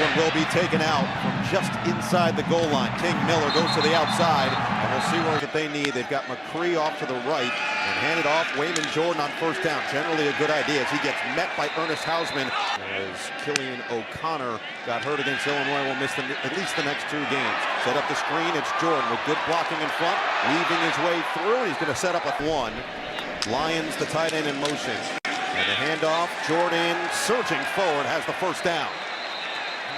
one will be taken out from just inside the goal line. King Miller goes to the outside, and we'll see where they need. They've got McCree off to the right and handed off Wayman Jordan on first down. Generally a good idea as he gets met by Ernest Hausman. As Killian O'Connor got hurt against Illinois, will miss at least the next 2 games. Set up the screen. It's Jordan with good blocking in front, weaving his way through. He's going to set up a 1. Lions, the tight end in motion. And the handoff, Jordan surging forward, has the first down.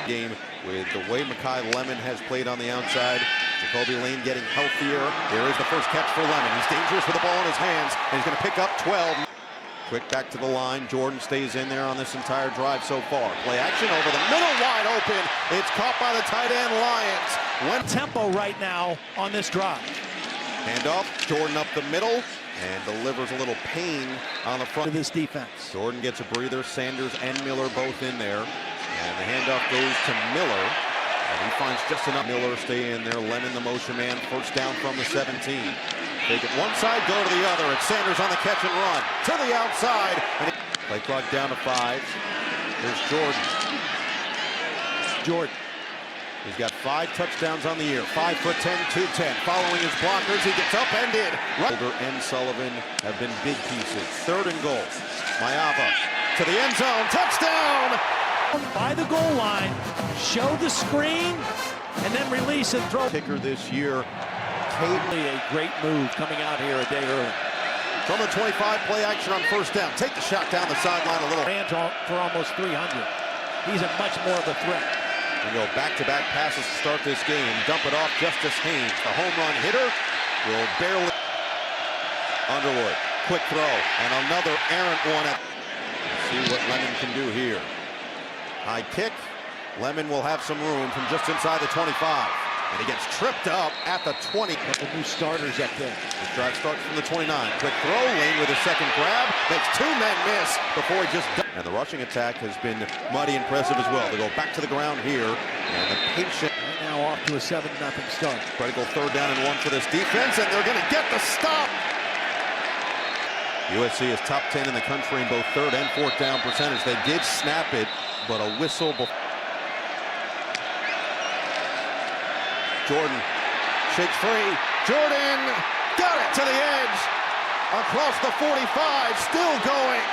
Game with the way Mekhi Lemon has played on the outside. Jacoby Lane getting healthier. There is the first catch for Lemon. He's dangerous with the ball in his hands, and he's going to pick up 12. Quick back to the line. Jordan stays in there on this entire drive so far. Play action over the middle, wide open. It's caught by the tight end Lions. Tempo right now on this drive. Handoff, Jordan up the middle, and delivers a little pain on the front of this defense. Jordan gets a breather. Sanders and Miller both in there. And the handoff goes to Miller. And he finds just enough. Miller stay in there. Lemon the motion man. First down from the 17. Take it one side, go to the other. It's Sanders on the catch and run. To the outside. And play clock down to 5. There's Jordan. Jordan. He's got 5 touchdowns on the year. 5'10", 210. Following his blockers, he gets upended. Holder and Sullivan have been big pieces. 3rd and goal. Mayava to the end zone. Touchdown! By the goal line, show the screen, and then release and throw. Kicker this year. Totally a great move coming out here a day early. From the 25, play action on first down. Take the shot down the sideline a little. Ran for almost 300. He's a much more of a threat. We go back-to-back passes to start this game. Dump it off Justice Haynes. The home run hitter will barely. Underwood, quick throw, and another errant one. Let's see what Lemon can do here. High kick. Lemon will have some room from just inside the 25. And he gets tripped up at the 20. Couple new starters up there. The drive starts from the 29. Quick throw. Lane with a second grab. Makes 2 men miss before he just... And the rushing attack has been mighty impressive as well. They go back to the ground here. And the patient... Right now off to a 7-0 start. Critical 3rd down and 1 for this defense. And they're going to get the stop. USC is top 10 in the country in both 3rd and 4th down percentage. They did snap it, but a whistle before. Jordan shakes free. Jordan got it to the edge. Across the 45, still going.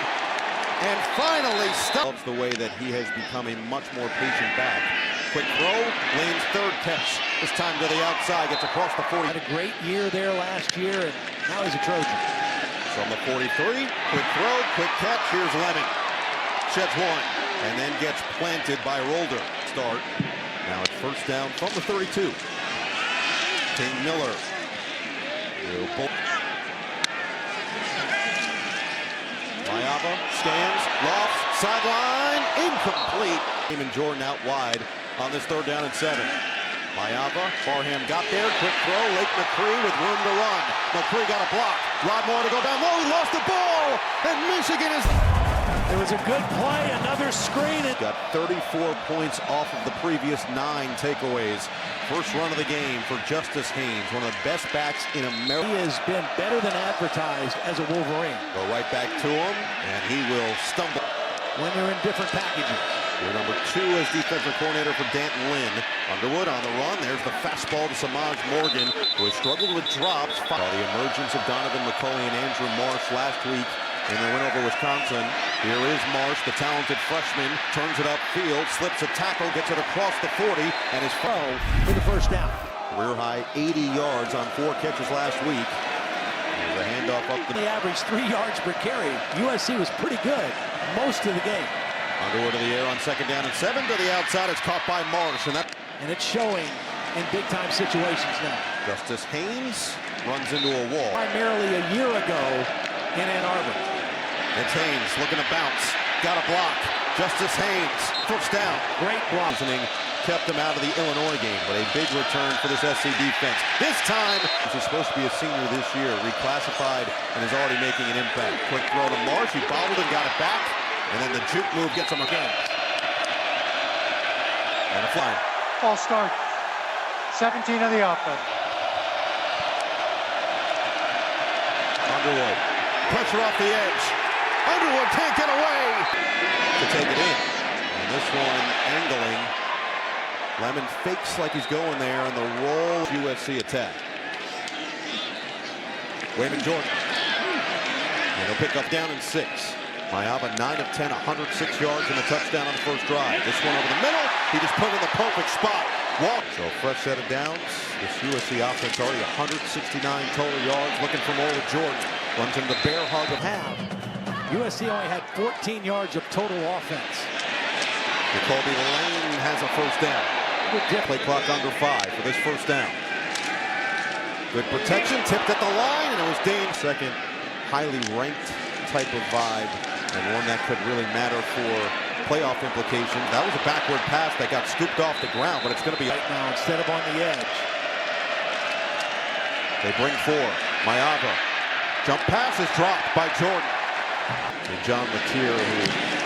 And finally stops the way that he has become a much more patient back. Quick throw, Lane's 3rd catch. This time to the outside, gets across the 40. Had a great year there last year, and now he's a Trojan. From the 43, quick throw, quick catch. Here's Lemon. Sheds 1, and then gets planted by Rolder. Start. Now it's first down from the 32. King Miller. Mayava stands, lofts, sideline, incomplete. Eamon Jordan out wide on this 3rd down and 7. Mayava, Barham got there, quick throw, Lake McCree with room to run. McCree got a block, Rod Moore to go down low, he lost the ball, and Michigan is... There was a good play, another screen. Got 34 points off of the previous 9 takeaways. First run of the game for Justice Haynes, one of the best backs in America. He has been better than advertised as a Wolverine. Go right back to him, and he will stumble. When they're in different packages. Your number 2 as defensive coordinator for Danton Lynn. Underwood on the run. There's the fastball to Samaj Morgan, who has struggled with drops. The emergence of Donovan McCulley and Andrew Marsh last week in the win over Wisconsin. Here is Marsh, the talented freshman, turns it upfield, slips a tackle, gets it across the 40, and is for the first down. Career high 80 yards on 4 catches last week. There's a handoff up the... They averaged 3 yards per carry. USC was pretty good most of the game. Underwood to the air on 2nd down and 7 to the outside. It's caught by Marsh, and it's showing in big-time situations now. Justice Haynes runs into a wall. Primarily a year ago in Ann Arbor. It's Haynes looking to bounce. Got a block. Justice Haynes, first down. Great block. Kept him out of the Illinois game, but a big return for this SC defense. This time, he's supposed to be a senior this year, reclassified, and is already making an impact. Quick throw to Marsh. He bobbled and got it back, and then the juke move gets him again. And a fly. False start. 17 of the offense. Underwood. Pressure off the edge. Underwood can't get away to take it in. And this one angling Lemon fakes like he's going there, and the roll USC attack. Wayman Jordan. And he'll pick up down in 6. Mayava 9 of 10, 106 yards and a touchdown on the first drive. This one over the middle. He just put it in the perfect spot. Walk. So fresh set of downs. This USC offense already 169 total yards. Looking for more with Jordan. Runs into the bear hug of half. USC only had 14 yards of total offense. Jacoby Lane has a first down. Play clock under 5 for this first down. Good protection, tipped at the line, and it was Dane. Second highly ranked type of vibe, and one that could really matter for playoff implications. That was a backward pass that got scooped off the ground, but it's going to be right now instead of on the edge. They bring 4. Mayava. Jump pass is dropped by Jordan. And John Latier, who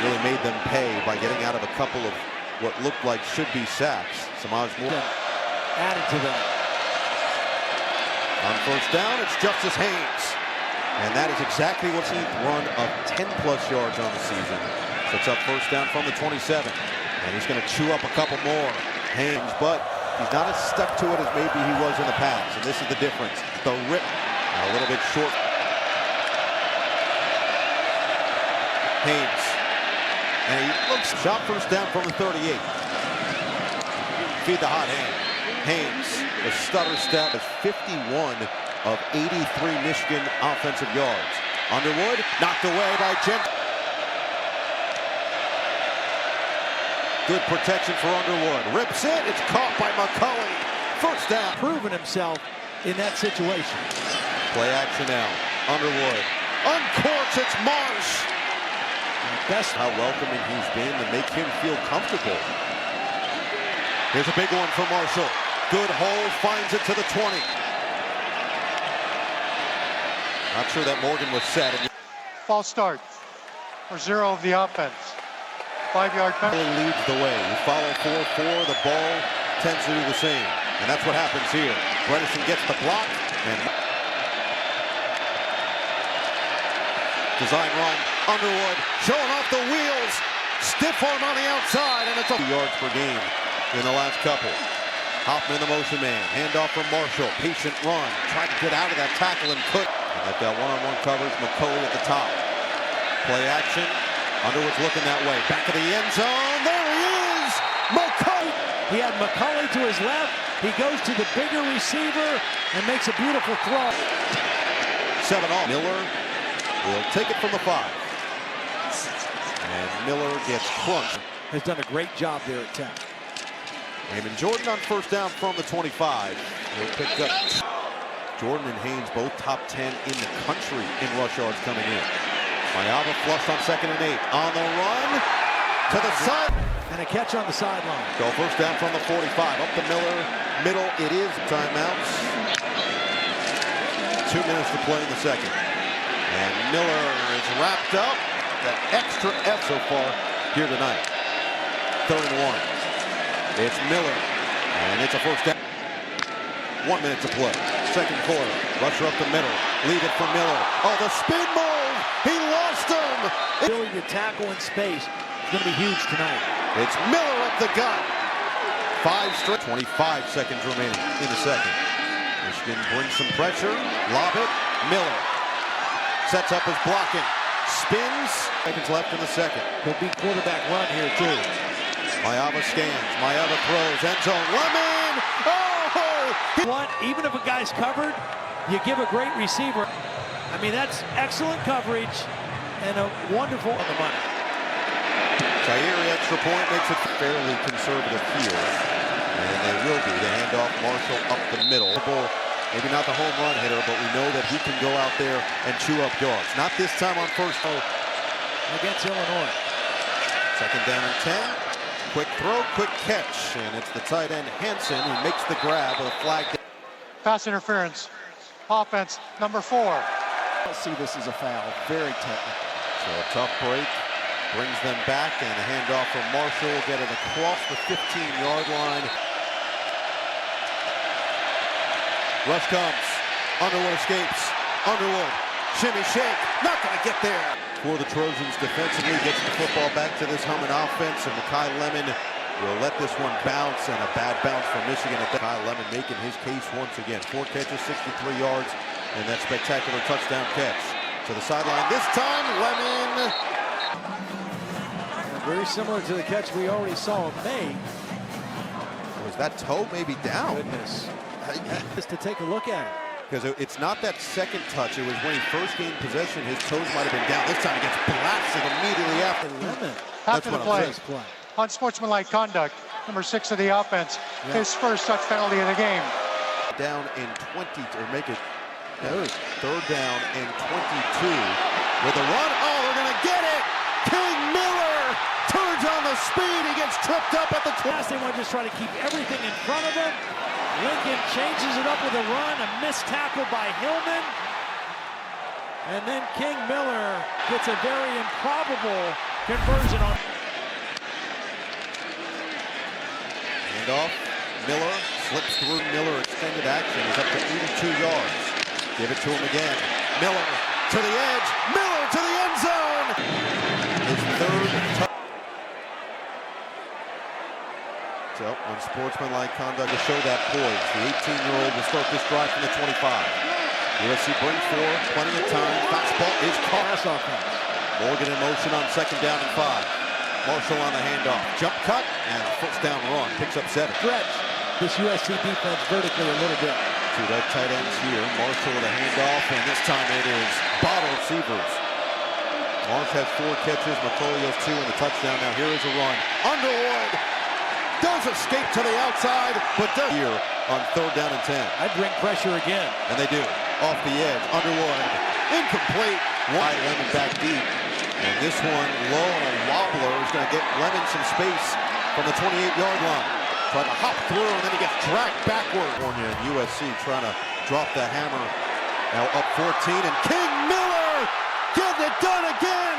really made them pay by getting out of a couple of what looked like should be sacks. Samaj Moore added to them. On first down, it's Justice Haynes. And that is exactly what's the run of 10-plus yards on the season. Sets up first down from the 27. And he's going to chew up a couple more. Haynes, but he's not as stuck to it as maybe he was in the past. And this is the difference. The rip, a little bit short. Haynes. And he looks shot first down from the 38. Feed the hot hand. Haynes, the stutter step is 51 of 83 Michigan offensive yards. Underwood knocked away by Jen. Good protection for Underwood. Rips it. It's caught by McCulley. First down. Proven himself in that situation. Play action now. Underwood. Uncorks. It's Marsh. Best how welcoming he's been to make him feel comfortable. Here's a big one for Marshall. Good hole, finds it to the 20. Not sure that Morgan was set. False start for 0 of the offense. 5-yard penalty. Leads the way. You follow 4-4, the ball tends to do the same. And that's what happens here. Bredesen gets the block and design run. Underwood showing off the wheels. Stiff arm on the outside, and it's a yards per game in the last couple. Hoffman, the motion man. Handoff from Marshall. Patient run. Tried to get out of that tackle and couldn't. And they've got one-on-one coverage. McCulley at the top. Play action. Underwood's looking that way. Back of the end zone. There he is. McCulley. He had McCulley to his left. He goes to the bigger receiver and makes a beautiful throw. 7 all. Miller will take it from the 5. And Miller gets crunched. Has done a great job there at 10. Wayman Jordan on first down from the 25. He'll pick up. Jordan and Haynes both top 10 in the country in rush yards coming in. Mayava flushed on 2nd and 8. On the run to the side. And a catch on the sideline. Go first down from the 45. Up to Miller. Middle. It is timeouts. 2 minutes to play in the second. And Miller is wrapped up. The extra F so far here tonight. 3rd and 1. It's Miller. And it's a first down. 1 minute to play. Second quarter. Rusher up the middle. Leave it for Miller. Oh, the spin move. He lost him. Ability to tackle in space is going to be huge tonight. It's Miller up the gut. 5 straight. 25 seconds remaining in the second. Michigan brings some pressure. Lob it. Miller sets up his blocking. Spins. Seconds left in the second. Could be quarterback run here too. Mayava scans. Mayava throws. End zone. Lemon. Oh! What? Even if a guy's covered, you give a great receiver. I mean, that's excellent coverage and a wonderful on the money. Zaire extra point makes it fairly conservative here. And they will be. The handoff. Marshall up the middle. Maybe not the home run hitter, but we know that he can go out there and chew up yards. Not this time on first against Illinois. 2nd down and 10. Quick throw, quick catch. And it's the tight end Hansen who makes the grab with a flag. Pass interference. Offense number 4. I see this as a foul. Very technical. So a tough break. Brings them back, and a handoff from Marshall. Get it across the 15-yard line. Rush comes. Underwood escapes. Underwood. Shimmy shake. Not going to get there. For the Trojans defensively, gets the football back to this Hummin offense. And Makai Lemon will let this one bounce, and a bad bounce from Michigan. Kyle Lemon making his case once again. 4 catches, 63 yards, and that spectacular touchdown catch. To the sideline this time, Lemon. Very similar to the catch we already saw him make. Was that toe maybe down? Goodness. Just to take a look at it. Because it's not that second touch. It was when he first gained possession, his toes might have been down. This time he gets blasted immediately after. Lemon. After the play, unsportsmanlike conduct, number 6 of the offense, his first touch penalty of the game. Down in 20, or make it third down and 22 with a run. Oh, they're going to get it. King Miller turns on the speed. He gets tripped up at the They want to just try to keep everything in front of him. Lincoln changes it up with a run, a missed tackle by Hillman. And then King Miller gets a very improbable conversion on. Handoff. Miller slips through. Miller extended action. He's up to 82 yards. Give it to him again. Miller to the edge. Miller to the end zone. His third touch. So, unsportsmanlike conduct to show that poise. The 18-year-old will start this drive from the 25. USC brings 4, plenty of time. Fastball is caught. Morgan in motion on 2nd down and 5. Marshall on the handoff. Jump cut and a first down run. Picks up 7. Stretch this USC defense vertically a little bit. 2 right tight ends here. Marshall with a handoff, and this time it is bottle receivers. Marsh has 4 catches. McCauley has 2 in the touchdown. Now here is a run. Underwood does escape to the outside, but does here on 3rd down and 10. I'd bring pressure again. And they do. Off the edge. Underwood. Incomplete. Wide Lemon back deep. And this one low on a wobbler is going to get Lemon some space from the 28-yard line. Trying to hop through, and then he gets dragged backward. California and USC trying to drop the hammer. Now up 14, and King Miller getting it done again.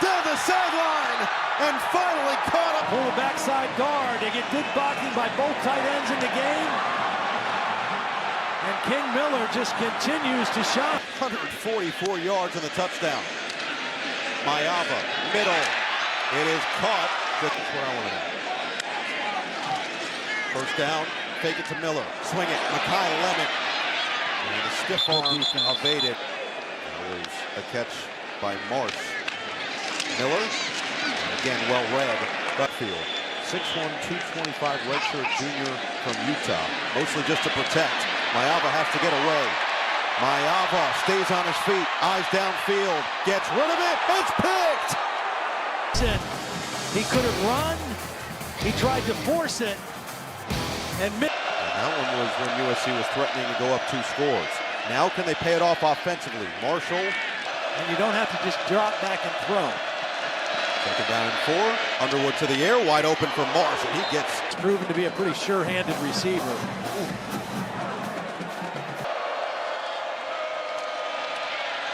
Down the sideline, and finally caught up. Pull the backside guard. They get good blocking by both tight ends in the game. And King Miller just continues to shine. 144 yards in the touchdown. Mayava, middle. It is caught. That's what I want to know. First down, fake it to Miller. Swing it, Makai Lemon. And a stiff arm evaded. That was a catch by Marsh. Miller, again well read, Butfield. 6'1", 225 redshirt junior from Utah. Mostly just to protect. Mayava has to get away. Mayava stays on his feet, eyes downfield, gets rid of it, it's picked! He couldn't run, he tried to force it, and that one was when USC was threatening to go up 2 scores. Now can they pay it off offensively? Marshall. And you don't have to just drop back and throw. 2nd down and 4. Underwood to the air, wide open for Marsh, and he gets. It's proven to be a pretty sure-handed receiver.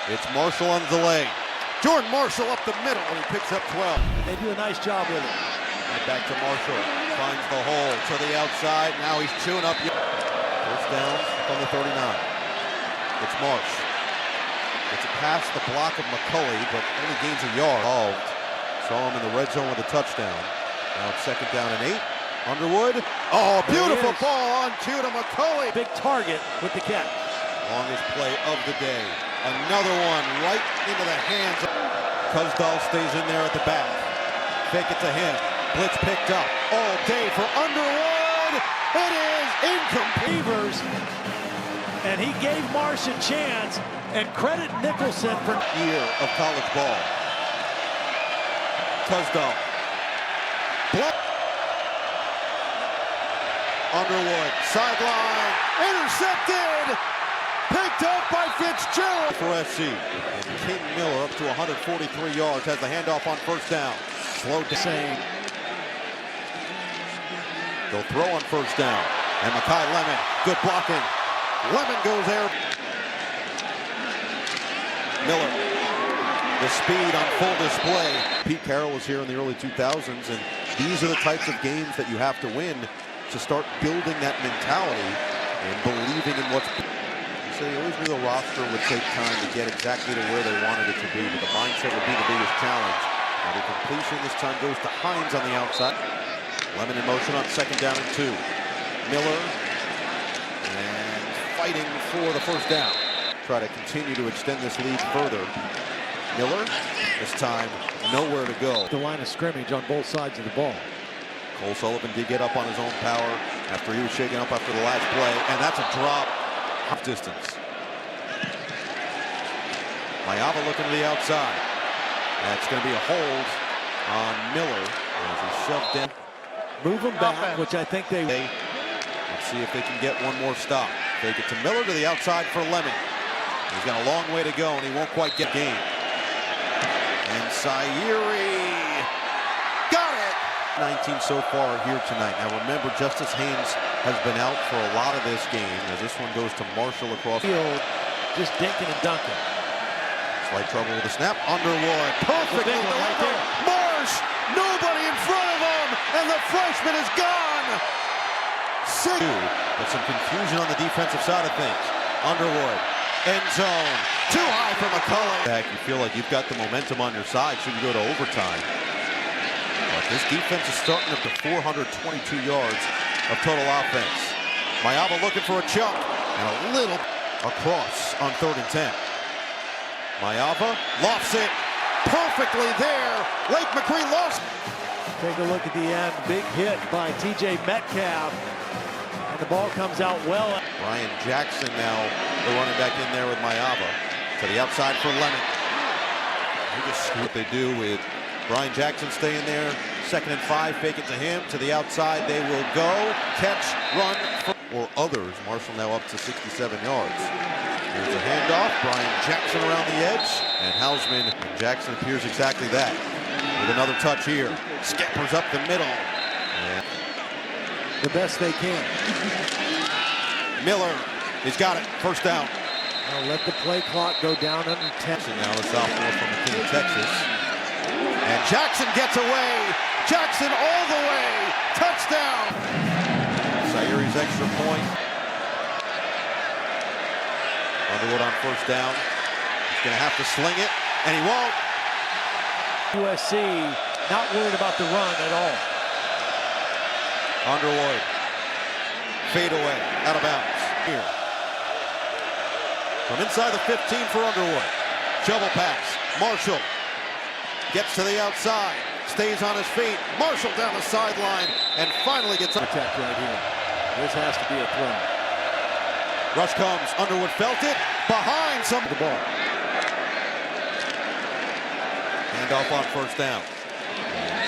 It's Marshall on the delay. Jordan Marshall up the middle, and he picks up 12. They do a nice job with it. Right back to Marshall. Finds the hole to the outside. Now he's chewing up. First down from the 39. It's Marsh. It's a pass the block of McCulley, but only gains a yard. Saw him in the red zone with a touchdown. Now it's 2nd down and 8. Underwood. Oh, beautiful ball on cue to McCulley. Big target with the catch. Longest play of the day. Another one right into the hands of Cusdall. Stays in there at the back. Fake it to him. Blitz picked up all day for Underwood. It is incomplete. And he gave Marsh a chance, and credit Nicholson for year of college ball. Cusdall. Underwood, sideline, intercepted, picked up by Fitzgerald for SC. And King Miller up to 143 yards, has the handoff on 1st down. Slow down. They'll throw on 1st down. And Makai Lemon, good blocking. Lemon goes there. Miller, the speed on full display. Pete Carroll was here in the early 2000s, and these are the types of games that you have to win to start building that mentality and believing in what's. So you always knew the roster would take time to get exactly to where they wanted it to be, but the mindset would be the biggest challenge. Now the completion this time goes to Hines on the outside. Lemon in motion on 2nd down and 2. Miller and fighting for the 1st down. Try to continue to extend this lead further. Miller, this time nowhere to go. The line of scrimmage on both sides of the ball. Cole Sullivan did get up on his own power after he was shaken up after the last play, and that's a drop half distance. Mayava looking to the outside. That's going to be a hold on Miller as he shoved in. Move them back, which I think they... Let's see if they can get one more stop. Fake it to Miller to the outside for Lemon. He's got a long way to go, and he won't quite get game. And Sayuri got it! 19 so far here tonight. Now remember, Justice Haynes has been out for a lot of this game as this one goes to Marshall across the field, just dinking and dunking. Slight trouble with the snap. Underwood, perfectly right delivered. Marsh, nobody in front of him, and the freshman is gone. But some confusion on the defensive side of things. Underwood, end zone, too high for McCullough. You feel like you've got the momentum on your side should you go to overtime. But this defense is starting up to 422 yards of total offense. Mayava looking for a chunk and a little across on 3rd and 10. Mayava lofts it perfectly there. Lake McCree lost. Take a look at the end. Big hit by TJ Metcalf. And the ball comes out well. Brian Jackson now, the running back in there with Mayava. To the outside for Lemon. They just what they do with Brian Jackson staying there. 2nd and 5, fake it to him. To the outside they will go. Catch, run, or others. Marshall now up to 67 yards. There's a handoff. Brian Jackson around the edge. And Hausman and Jackson appears exactly that. With another touch here. Scampers up the middle. And the best they can. Miller, he's got it. 1st down. Now let the play clock go down under 10. And now the sophomore from McKinney, Texas. And Jackson gets away. Jackson all the way. Touchdown. Sayuri's extra point. Underwood on 1st down. He's going to have to sling it, and he won't. USC not worried about the run at all. Underwood. Fade away. Out of bounds. Here. From inside the 15 for Underwood. Shovel pass. Marshall gets to the outside. Stays on his feet. Marshall down the sideline and finally gets up. Attack right here. This has to be a throw. Rush comes. Underwood felt it. Behind some of the ball. Handoff on 1st down.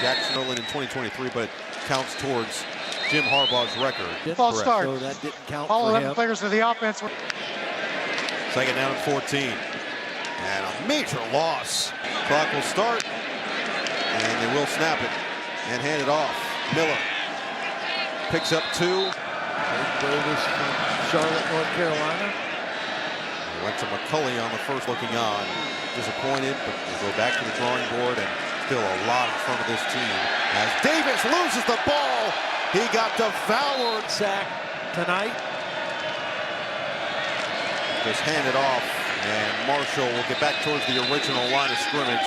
Jackson in 2023, but it counts towards Jim Harbaugh's record. False start. So that didn't count all for 11 him. players of the offense. 2nd down and 14. And a major loss. Clock will start. And they will snap it. And hand it off. Miller picks up 2. Davis from Charlotte, North Carolina. He went to McCulley on the first looking on. Disappointed, but we'll go back to the drawing board and still a lot in front of this team. As Davis loses the ball, he got devoured. Sack tonight. Just hand it off, and Marshall will get back towards the original line of scrimmage.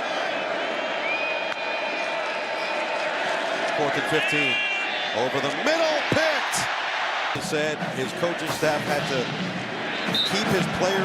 4th and 15. Over the middle, picked. He said his coaching staff had to keep his players